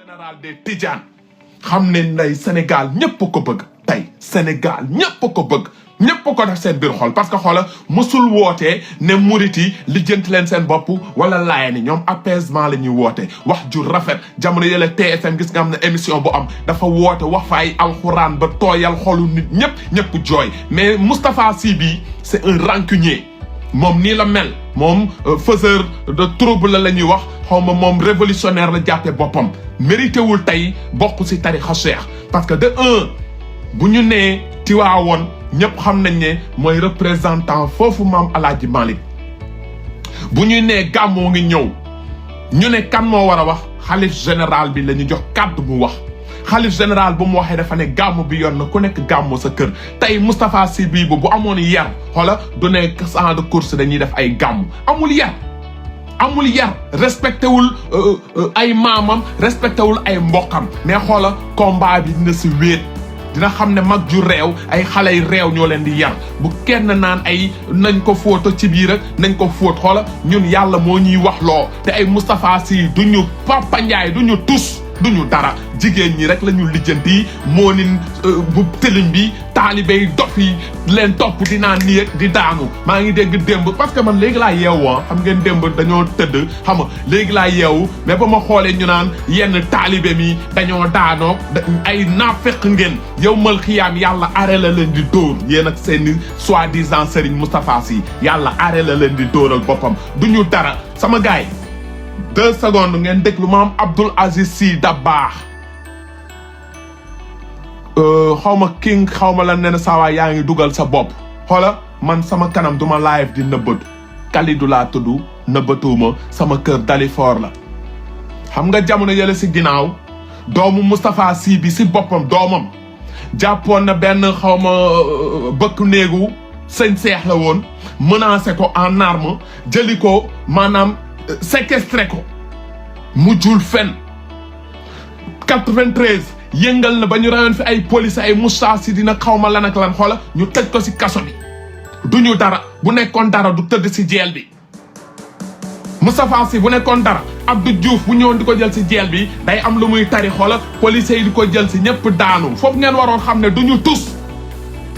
général des Tidjanes xam ne nday Sénégal ñëpp ko bëgg tey Sénégal ñëpp ko bëgg ñëpp ko def seen biir xol parce que xoola musul wootee ne murit yi lijjanti leen seen bopp wala laaya ni ñoom apaisement la ñuy woote wax ju rafet jamono yële TFM gis nga am na émission bu am dafa woote wax fa ay alxuraan ba tooyal xolu nit ñëpp jooy mais Moustapha Sy bi c'est un rancunier moom nii la mel moom faiseur de trouble la ñuy wax xaw ma moom révolutionnaire la jàppee boppam mérité wul tey bokk ci tarixa Cheikh parce que de bu ñu nee Tiwaawoon ñëpp xam nañ ne mooy représentant foofu maam Alaaji Malick bu ñu nee gàmmoo ngi ñëw ñu ne kan moo war a wax xalif général bi la ñu jox kàddu mu wax xalif général bu mu waxee dafa ne gàmmu bi yoon na ku nekk gàmmu sa kër tey Moustapha Sy bii bu amoon yar xoola du ne champ de course dañuy def ay gàmmu amul yar respecté wul ay maamam respecté wul ay mbokkam mais xoola combat bi dina si wéet dina xam ne mag ju réew ay xale yu réew ñoo leen di yar bu kenn naan ay nañ ko fóoto ci biir ak nañ ko fóot xoola ñun yàlla moo ñuy wax loo te ay Moustapha Sy duñu Papa Ndiaye duñu tus duñu dara jigéen ñi rek la ñu lijjanti moo nin bu tëliñ bi taalibe yi dof yi leen topp di naan nii di daanu maa ngi dégg démb parce que man léegi laa yeewu xam ngeen démb dañoo tëdd xam nga léegi laa yeewu mais ba ma xoolee ñu naan yenn taalibe mi dañoo daanoo ay naafeq ngeen yow mal xiyaam yàlla are la leen di dóor yéen ak seeni soi-disant Serigne Moustapha Sy yàlla are la leen di dóoral boppam duñu dara sama gaay 2 secondes ngeen déglu maam Abdoul Aziz Sy Dabakh xaw ma king xaw ma la ne saawaay yaa ngi dugal sa bopp xoola man sama kanam duma live di nëbbatu Kalidou laa tudd nëbbatuuma sama kër Dalifort la xam nga jamono yële si ginnaaw doomu Moustapha Sy bi si boppam doomam jàppoon na benn xaw ma bëkk néegu sëñ Seex la woon menacé ko en arme jëli ko maanaam séquestré ko mujjul fen 93 yëngal na ba ñu rayoon fi ay police ay Moussa Sy dina xaw ma lan ak lan xoola ñu tëj ko si kaso bi duñu dara bu nekkoon dara du tëdd si jeel bi Moustapha Sy bu nekkoon dara Abdou Diouf bu ñëwoon di ko jël si jeel bi day am lu muy tari xoola police yi di ko jël si ñëpp daanu foofu ngeen waroon xam ne duñu tus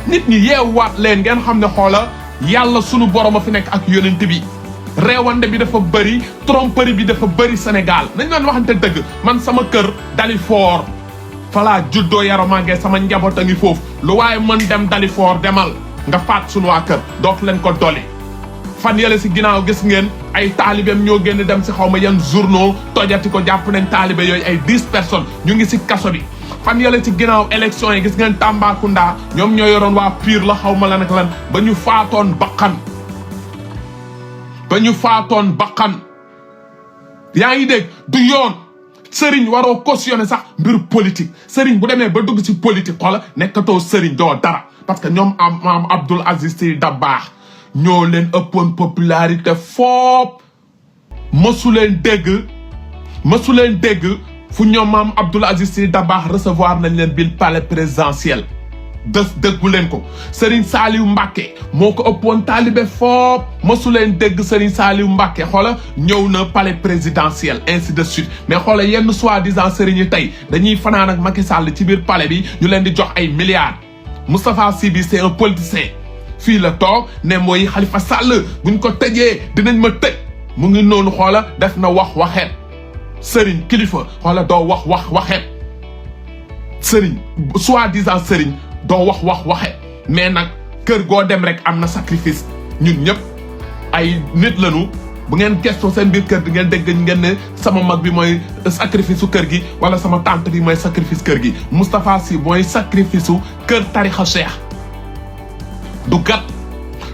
nit ñi yeewaat leen ngeen xam ne xoola yàlla sunu borom a fi nekk ak yonent bi réewande bi dafa bëri tromperie bi dafa bëri Sénégal nañ leen waxante dëgg man sama kër Dalifort falaa juddoo yaro màggee sama njaboot a ngi foofu lu waaye mën dem Dalifort demal nga faat sunu waa kër doot leen ko dolli fan yële si ginnaaw gis ngeen ay taalibeem ñoo génn dem si xaw ma yan journaux tojati ko jàpp nañ taalibe yooyu ay 10 personnes ñu ngi si kaso bi fan yële si ginnaaw élection yi gis ngeen Tambacounda ñoom ñoo yoroon waa Pire la xaw ma lan ak lan ba ñu faatoon bakkan yaa ngi dégg du yoon sëriñ waroo cautionner sax mbir politique sëriñ bu demee ba dugg ci politique xoola nekkatoo sëriñ doo dara parce que ñoom am Abdoul Aziz Sy Dabakh ñoo leen ëppoon popularité foop mësu leen dégg fu ñoom maam Abdoul Aziz Sy Dabakh recevoir nañ leen bil palais présidentiel déggu leen ko Serigne Saliou Mbacké moo ko ëppoon taalibe foop mësu leen dégg Serigne Saliou Mbacké xoola ñëw na palais présidentiel ainsi de suite mais xoola yenn soi-disant Serigne yi tey dañuy fanaan ak Macky Sall ci biir palais bi ñu leen di jox ay milliards Moustapha Sy bi c'est un politicien fii la toog ne mooy Khalifa Sall buñ ko tëjee dinañ ma tëj mu ngi noonu xoola def na waxeet Serigne kilifa xoola doo waxeet Serigne soi-disant Serigne doo waxeet mais nag kër goo dem rek am na sacrifice ñun ñëpp ay nit lañu bu ngeen gestoo seen biir kër di ngeen dégg ngeen ne sama mag bi mooy sacrifice su kër gi wala sama tante bi mooy sacrifice kër gi Moustapha Sy mooy sacrifice su kër tarixa Cheikh du gat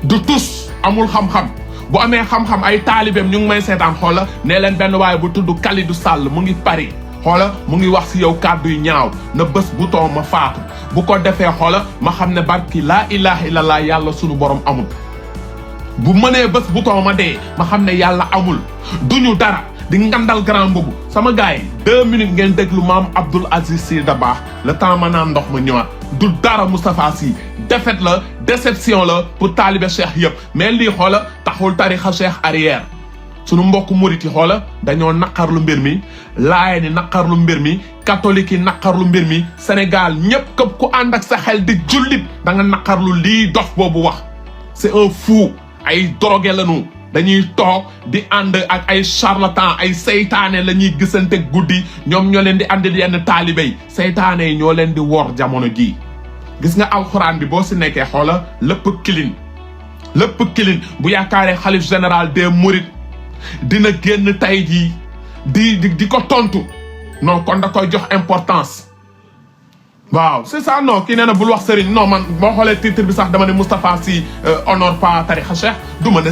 du tus amul xam-xam bu amee xam-xam ay taalibeem ñu ngi may seetaan xoola nee leen benn waaye bu tudd Kalidou Sall mu ngi Paris xoola mu ngi wax si yow kàddu yu ñaaw na bés bu too ma faatu bu ko defee xoola ma xam ne barki laa ilaha illallah yàlla sunu borom amul bu mënee bés bu too ma dee ma xam ne yàlla amul duñu dara di ngandal grand boobu sama gars yi 2 minutes ngeen déglu maam Abdoul Aziz Sy Dabakh le temps ma naan ndox ma ñëwaat du dara Moustapha Sy défaite la déception la pour taalibe Cheikh yëpp mais lii xoola taxul tarixa Cheikh arrière sunu mbokk murit yi xoola dañoo naqarlu mbir mi laay ni naqarlu mbir mi catholique yi naqarlu mbir mi Sénégal ñëpp képp ku ànd ak sa xel di jullit da nga naqarlu lii dof boobu wax c'est un fou ay drogué lañu dañuy toog di ànd ak ay charlatan ay seytaane la ñuy gisante guddi ñoom ñoo leen di andil yenn taalibe yi seytaane yi ñoo leen di wor jamono jii gis nga alxuraan bi boo si nekkee xoola lépp kilin bu yaakaaree xalif général des mourides dina génn tey jii di ko tontu non kon da koy jox importance waaw c'est ça non kii nee na bul wax Serigne non man boo xoolee titre bi sax dama ne Moustapha Sy honore pas tarixa cheikh du ma ne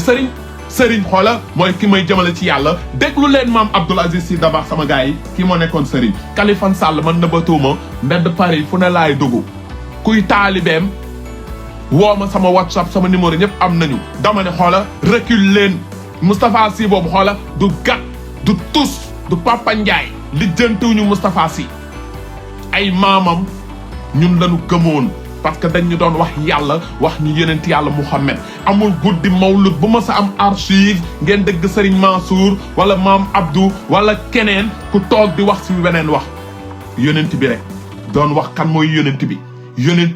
Serigne xoola mooy ki may jëmale ci yàlla déglu leen maam Abdoul Aziz Sy Dabakh sama gars yi kii moo nekkoon Serigne Kaliphone Sall man nëbbatuuma mbedd Paris fu ne laay dugg kuy taalibeem woo ma sama WhatsApp sama numéro ñëpp am nañu dama ne xoola recule leen Moustapha Sy boobu xoola du gat du tus du Papa Ndiaye li jëntuwuñu Moustapha Sy ay maamam ñun lañu gëmoon parce que dañu doon wax yàlla wax ñu yonent yàlla Muhammad amul guddi mawlud bu ma sa am archive ngeen dégg Serigne Mansour wala maam Abdou wala keneen ku toog di wax si weneen wax yonent bi rek doon wax kan mooy yonent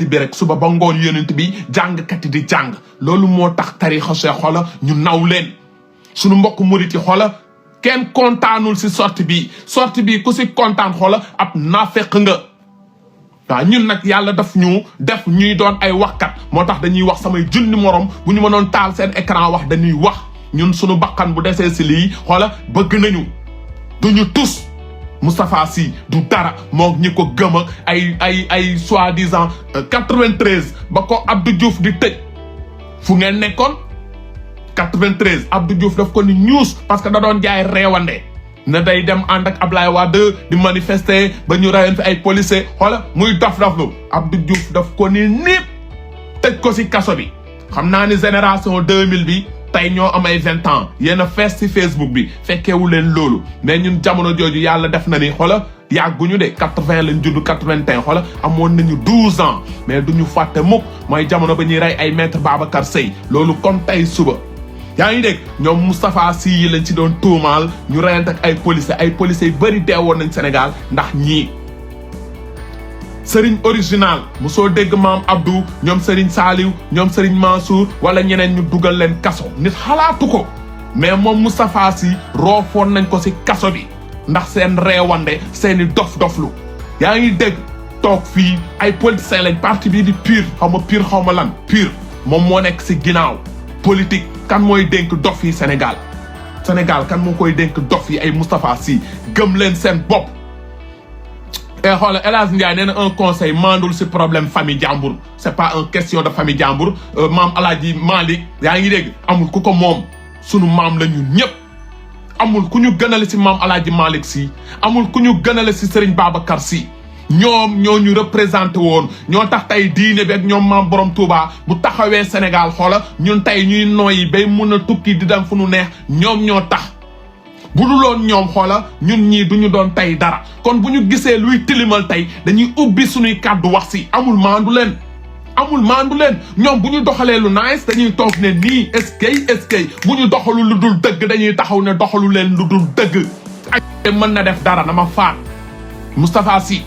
bi rek suba ba ngoon yonent bi jàngkat yi di jàng loolu moo tax tarixa Cheikh xoola ñu naw leen suñu mbokk murit yi xoola kenn kontaanul si sortie bi ku si kontaan xoola ab naafeq nga waaw ñun nag yàlla daf ñu def ñuy doon ay waxkat moo tax dañuy wax samay junni morom bu ñu mënoon taal seen écran wax dañuy wax ñun suñu bakkan bu desee si lii xoola bëgg nañu duñu tus Moustapha Sy du dara moo ñi ko gëm ak ay soi-disant 93 ba ko Abdou Diouf di tëj fu ngeen nekkoon 93 Abdou Diouf daf ko ni ñuus parce que da doon jaay reewande na day dem ànd ak Ablaye Wade di manifester ba ñu rayoon fi ay policiers xoola muy dof-doflu Abdou Diouf daf ko ni niip tëj ko si kaso bi xam naa ni génération 2000 bi tey ñoo am ay 20 ans yéen a fees si Facebook bi fekkeewu leen loolu mais ñun jamono jooju yàlla def na ni xoola yàgguñu de 80 lañ judd 81 xoola amoon nañu 12 ans mais duñu fàtte mukk mooy jamono ba ñuy rey ay maître Babacar Seye loolu comme tey suba yaa ngi dégg ñoom Moustapha Sy yi lañ ci doon tuumaal ñu reyante ak ay policiers yu bëri deewoon nañ Sénégal ndax ñii Serigne original mosoo dégg maam Abdou ñoom Serigne Saliou ñoom Serigne Mansour wala ñeneen ñu dugal leen kaso nit xalaatu ko mais moom Moustapha Sy roofoon nañ ko si kaso bi ndax seen reewande seeni dof-doflu yaa ngi dégg toog fii ay politiciens lañ parti bii di PUR xaw ma lan PUR moom moo nekk si ginnaaw politique kan mooy dénk dof yi Sénégal kan moo koy dénk dof yi ay Moustapha Sy gëm leen seen bopp et xoola El Hadj Ndiaye nee na un conseil mandul si problème famille jàmbur c'est pas une question de famille jàmbur maam Alaaji Malick yaa ngi dégg amul ku ko moom sunu maam la ñun ñëpp amul ku ñu gënale si maam Alaaji Malick Sy amul ku ñu gënale si Serigne Babacar Sy ñoom ñoo ñu représenté woon ñoo tax tey diine bi ak ñoom maam borom Touba bu taxawee Sénégal xoola ñun tey ñuy nooyi bay mun a tukki di dem fu nu neex ñoom ñoo tax bu duloon ñoom xoola ñun ñii duñu doon tey dara kon bu ñu gisee luy tilimal tey dañuy ubbi suñuy kàddu wax si amul maandu leen ñoom bu ñu doxalee lu nice dañuy toog ne nii est-ce que bu ñu doxalu lu dul dëgg dañuy taxaw ne doxalu leen lu dul dëgg ak mën na def dara dama faat Moustapha Sy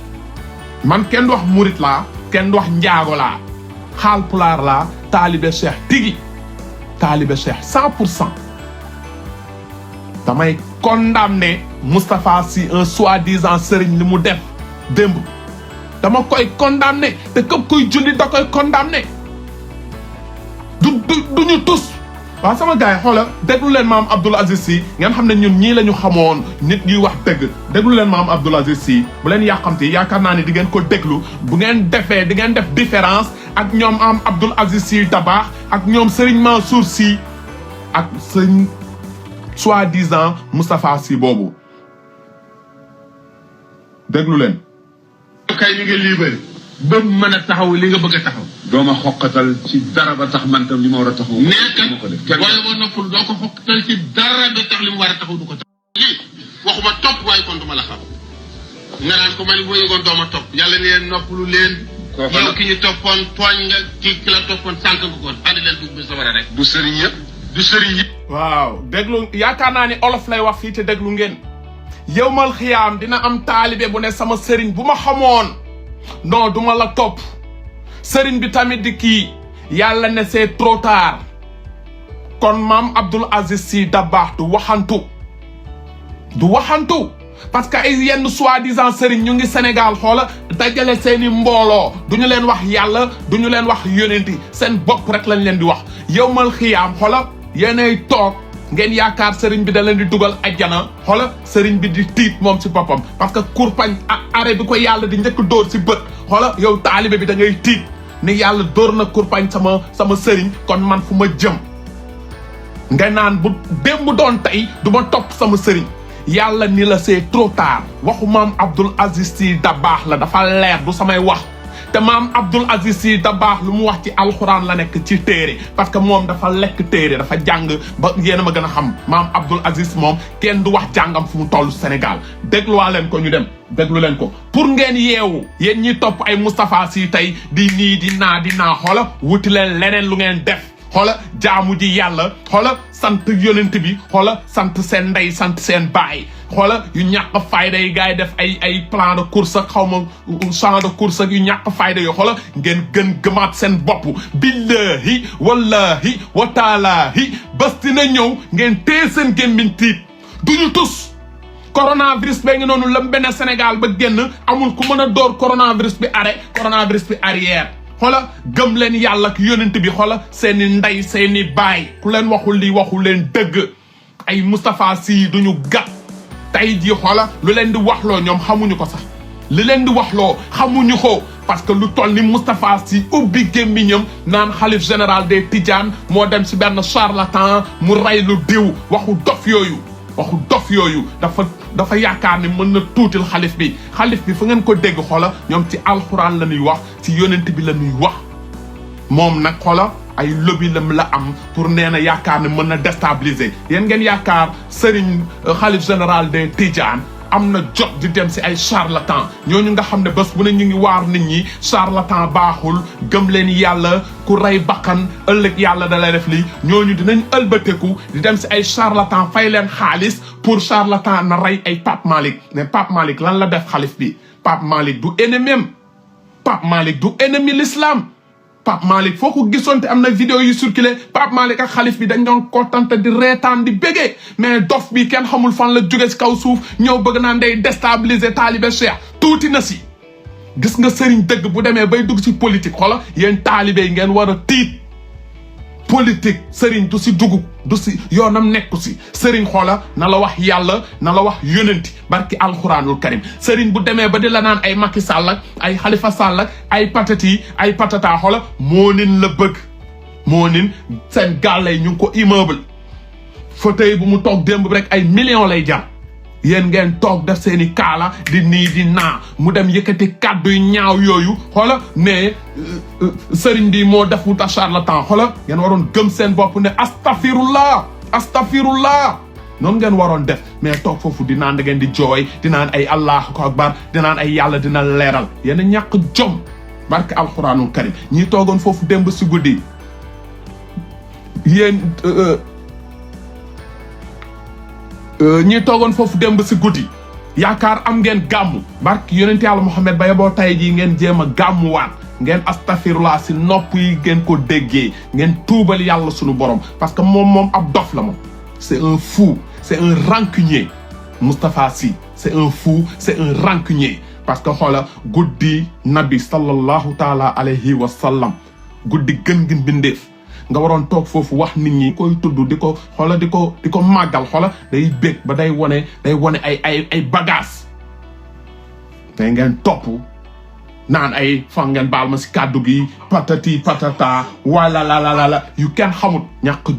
man kenn du wax murit laa kenn du wax njaago laa xaalpulaar laa taalibe cheikh tigi taalibe cheikh 100% damay condamné Moustapha Sy un soi-disant sëriñ li mu def démb dama koy condamné te képp kuy julli da koy condamné du ñu tus waaw sama gars yi xoola déglu leen maam Abdoul Aziz Sy ngeen xam ne ñun ñii la ñu xamoon nit ñuy wax dëgg déglu leen maam Abdoul Aziz Sy bu leen yàqamti yaakaar naa ni di ngeen ko déglu bu ngeen defee di ngeen def différence ak ñoom am Abdoul Aziz Sy Dabakh ak ñoom Serigne Mansour Sy ak sëñ soi-disant Moustapha Sy boobu déglu leen. kay ñu ngi libéré ba mën a taxaw li nga bëgg a taxaw. doo ma xoqatal ci dara ba tax man tam li ma war a taxaw. mais kat waaye boo noppul doo ko xoqatal ci dara ba tax li mu war a taxaw du ko taxaw. lii waxuma topp waaye kon duma la xam nga naan ko man boo yëgoon doo ma topp yàlla ne leen noppalu leen. yow ki ñu toppoon tooñ nga ki la toppoon sànq nga ko andi leen dugg bi sa war a rek. du sëriñ yëpp. di sëriñ yi. waaw déglu yaakaar naa ni olof lay wax fii te déglu ngeen yowmal xiyaam dina am taalibe bu ne sama sëriñ bu ma xamoon non duma la topp sëriñ bi tamit di kii yàlla ne c'est trop tard kon maam Abdoul Aziz Sy Dabakh du waxantu parce que ay yenn soi-disant sëriñ ñu ngi Sénégal xoola dajale seeni mbooloo duñu leen wax yàlla duñu leen wax yonenti seen bopp rek lañ leen di wax yowmal xiyaam xoola yéenay toog ngeen yaakaar sëriñ bi da leen di dugal ajjana xoola sëriñ bi di tiit moom si boppam parce que kurpañ arrêt bi ko yàlla di njëkk dóor si bët xoola yow taalibe bi da ngay tiit ne yàlla dóor na kurpañ sama sëriñ kon man fu ma jëm nga naan bu démb doon tey du ma topp sama sëriñ yàlla ni la c'est trop tard waxu maam Abdoul Aziz Sy Dabakh la dafa leer du samay wax te maam Abdoul Aziz Sy Dabakh lu mu wax ci alxuraan la nekk ci téere parce que moom dafa lekk téere dafa jàng ba yéen a ma gën a xam maam Abdoul Aziz moom kenn du wax jàngam fu mu toll Sénégal dégluwaa leen ko ñu dem déglu leen ko pour ngeen yeewu yéen ñi topp ay Moustapha Sy tey di nii di naa xoola wuti leen leneen lu ngeen def xoola jaamu ji yàlla xoola sant yonent bi xoola sant seen ndey sant seen baay xoola yu ñàkk fayda yi gars yi def ay plan de course ak xaw ma champ de course ak yu ñàkk fayda yoo xoola ngeen gëmaat seen bopp billahi wallahi wa taalaahi bés dina ñëw ngeen téye seen gémmiñ tiit duñu tus coronavirus bee ngi noonu lëmbe na Sénégal ba génn amul ku mën a door coronavirus bi arrêt coronavirus bi arrière xoola gëm leen yàlla ak yonent bi xoola seeni ndey seeni baay ku leen waxul li waxu leen dëgg ay Moustapha Sy duñu gat tey jii xoola lu leen di waxloo ñoom xamuñu ko sax li leen di waxloo xamuñu ko parce que lu toll ni Moustapha Sy ubbi gémmiñam naan xalif général des Tidianes moo dem si benn charlatan mu rey lu diw waxu dof yooyu dafa yaakaar ne mën na tuutil xalif bi fa ngeen ko dégg xoola ñoom ci alxuraan la ñuy wax ci yonent bi la ñuy wax moom nag xoola ay lobby la am pour nee na yaakaar ne mën na déstabiliser yéen ngeen yaakaar sëriñ xalif général des Tidianes am na jot di dem si ay charlatan ñooñu nga xam ne bés bu ne ñu ngi waar nit ñi charlatan baaxul gëm leen yàlla ku rey bakkan ëllëg yàlla da lay def lii ñooñu dinañ ëlbateku di dem si ay charlatan fay leen xaalis pour charlatan na rey ay Pape Malick mais Pape Malick lan la def xalif bi Pape Malick du ennemi Pape Malick du ennemi l'islam Pape Malick foo ko gisoon te am na vidéo yu circulé Pape Malick ak xalif bi dañ doon kontante di reetaan di bégee mais dof bi kenn xamul fan la jóge si kaw suuf ñëw bëgg naan day déstabiliser taalibe Cheikh tuuti na si gis nga sëriñ dëgg bu demee bay dugg ci politique xoola yéen taalibe yi ngeen war a tiit politique sëriñ du si dugg du si yoonam nekku si sëriñ xoola na la wax yàlla na la wax yonenti barki alxuraanul karim sëriñ bu demee ba di la naan ay Macky Sall ak ay Khalifa Sall ak ay patati ay patata xoola moo nin la bëgg moo nin seen gàllay ñu ngi ko immeuble fauteuil bu mu toog démb rek ay millions lay jar yéen ngeen toog def seeni kaala di nii di naa mu dem yëkkati kàddu yu ñaaw yooyu xoola ne sëriñ bi moo def wuta charlatan xoola ngeen waroon gëm seen bopp ne astafirullah noonu ngeen waroon def mais toog foofu di naan da ngeen di jooy di naan ay allahu akbar di naan ay yàlla dina leeral yéen a ñàkk jom barke alquranul karim ñi toogoon foofu démb si guddi yéen ñi toogoon foofu démb si guddi yaakaar am ngeen gàmmu barke yonent yàlla Muhammad ba yeboo tay jii ngeen jéem a gàmmuwaat ngeen astafirullah si nopp yi ngeen ko déggee ngeen tuubal yàlla sunu borom parce que moom ab dof la moom c'est un fou c'est un rancunier Moustapha Sy c'est un fou c'est un rancunier parce que xoola guddi nabi sallallahu taala alayhi wa sallam guddi gën bindeef nga waroon toog foofu wax nit ñi koy tudd di ko xoola di ko màggal xoola day bég ba day wone ay bagages te ngeen topp naan ay fa ngeen baal ma si kàddu gi patati patata wala la yu kenn xamut ñàkk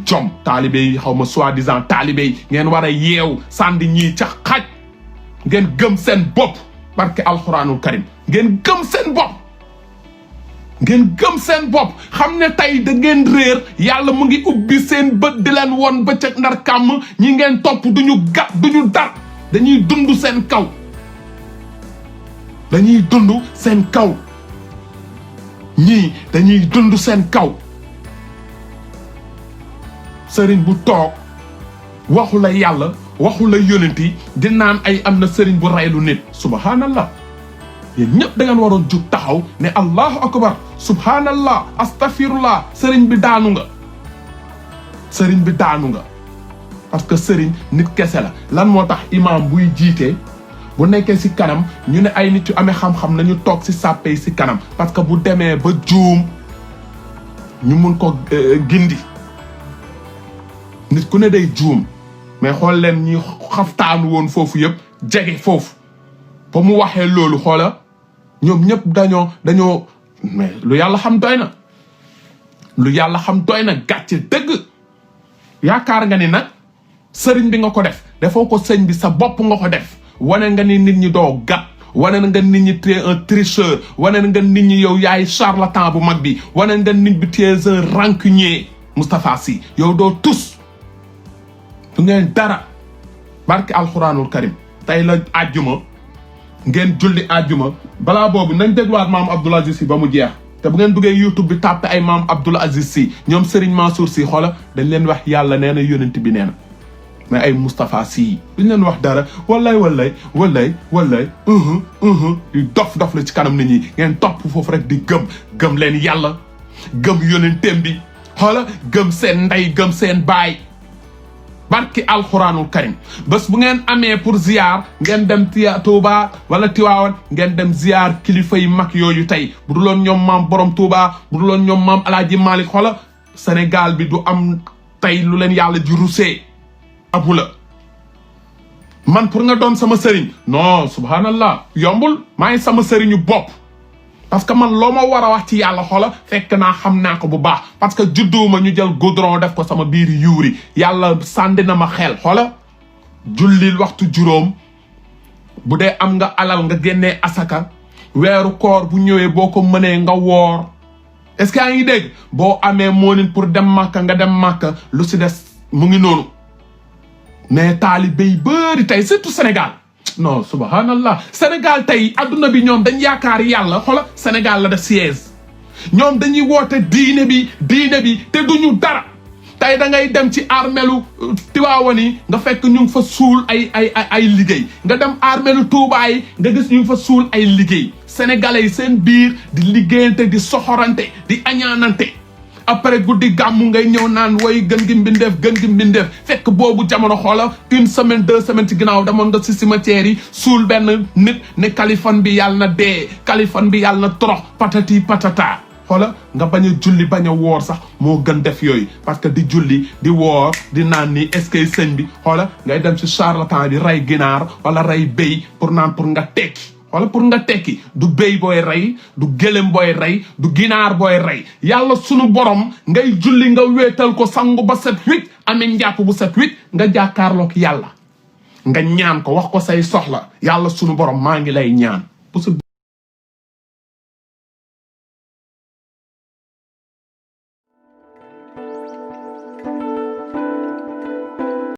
jom taalibe yi xaw ma soi-disant taalibe yi ngeen war a yeew sànni ñii ca xaj ngeen gëm seen bopp barke alxuraanul karim ngeen gëm seen bopp xam ne tey da ngeen réer yàlla mu ngi ubbi seen bët di leen won bëccëg ndar kàmm ñi ngeen topp duñu dar dañuy dund seen kaw ñii dañuy dund seen kaw sëriñ bu toog waxu la yàlla waxu la yonenti di naan ay am na sëriñ bu reylu nit subhanallah yéen ñëpp da ngeen waroon jug taxaw ne allahu akbar subhanallah astaghfirullah sëriñ bi daanu nga sëriñ bi daanu nga parce que sëriñ nit kese la lan moo tax imam buy jiite bu nekkee ci kanam ñu ne ay nit yu amee xam-xam nañu toog ci sàppe yi ci kanam parce que bu demee ba juum ñu mun ko gindi nit ku ne day juum mais xool leen ñi xaftaanu woon foofu yëpp jege foofu ba mu waxee loolu xoola ñoom ñëpp dañoo mais lu yàlla xam doy na lu yàlla xam doy na gàcce dëgg yaakaar nga ni nag sëriñ bi nga ko def defoo ko sëñ bi sa bopp nga ko def wane nga ni nit ñi doo gat wane nga nit ñi tu es un tricheur wane nga nit ñi yow yaay charlatan bu mag bi wane nga nit bi tu es un rancunier Moustapha Sy yow doo tus du ngeen dara barke alxuraanul karim tey la àjjuma ngeen julli àjjuma balaa boobu nañ dégluwaat maam Abdoul Aziz Sy ba mu jeex te bu ngeen duggee YouTube bi tàppe ay maam Abdoul Aziz Sy ñoom Serigne Mansour Sy xoola dañ leen wax yàlla nee na yonent bi nee na mais ay Moustapha Sy duñ leen wax dara wallaay yu dof la ci kanam nit ñi ngeen topp foofu rek di gëm leen yàlla gëm yonenteem bi xoola gëm seen ndey gëm seen baay barki alxuraanul karim bés bu ngeen amee pour ziar ngeen dem Touba wala Tiwaawan ngeen dem ziar kilifa yi mag yooyu tey bu duloon ñoom maam borom Touba bu duloon ñoom maam Alaaji Malick xoola Sénégal bi du am tey lu leen yàlla ji rusee abu la man pour nga doon sama sëriñ non subhanallah yombul maa ngi sama sëriñu bopp parce que man loo ma war a wax ci yàlla xoola fekk naa xam naa ko bu baax parce que judduwuma ñu jël goudron def ko sama biir yuuri yàlla sàndi na ma xel xoola jullil waxtu juróom bu dee am nga alal nga génnee asaka weeru koor bu ñëwee boo ko mënee nga woor est-ce que yaa ngi dégg boo amee moonin pour dem màkka nga dem màkka lu si des mu ngi noonu mais taalibe yi bëri tey surtout Sénégal non subhanallah Sénégal tey adduna bi ñoom dañ yaakaar yàlla xola Sénégal la def siège ñoom dañuy woote diine bi te duñu dara tey da ngay dem ci armelu Tiwaawan yi nga fekk ñu ngi fa suul ay liggéey nga dem armelu Tuubaa yi nga gis ñu ngi fa suul ay liggéey sénégalais yi seen biir di liggéeyante di soxorante di añaanante après guddi gàmmu ngay ñëw naan woy gën gi mbindeef fekk boobu jamono xoola 1 semaine 2 semaines ci ginnaaw demoon nga si cimetière yi suul benn nit ne Kaliphone bi yàlla na dee Kaliphone bi yàlla na torox patati patata xoola nga bañ a julli bañ a woor sax moo gën def yooyu parce que di julli di woor di naan ni est-ce que sëñ bi xoola ngay dem si charlatan bi rey ginaar wala rey béy pour nga tekki wala pour nga tekki du béy booy rey du gëlëm booy rey du ginaar booy rey yàlla sunu borom ngay julli nga wéetal ko sangu ba set wicc amee njàpp bu set wicc nga jàkkaarloog yàlla nga ñaan ko wax ko say soxla yàlla sunu borom maa ngi lay ñaan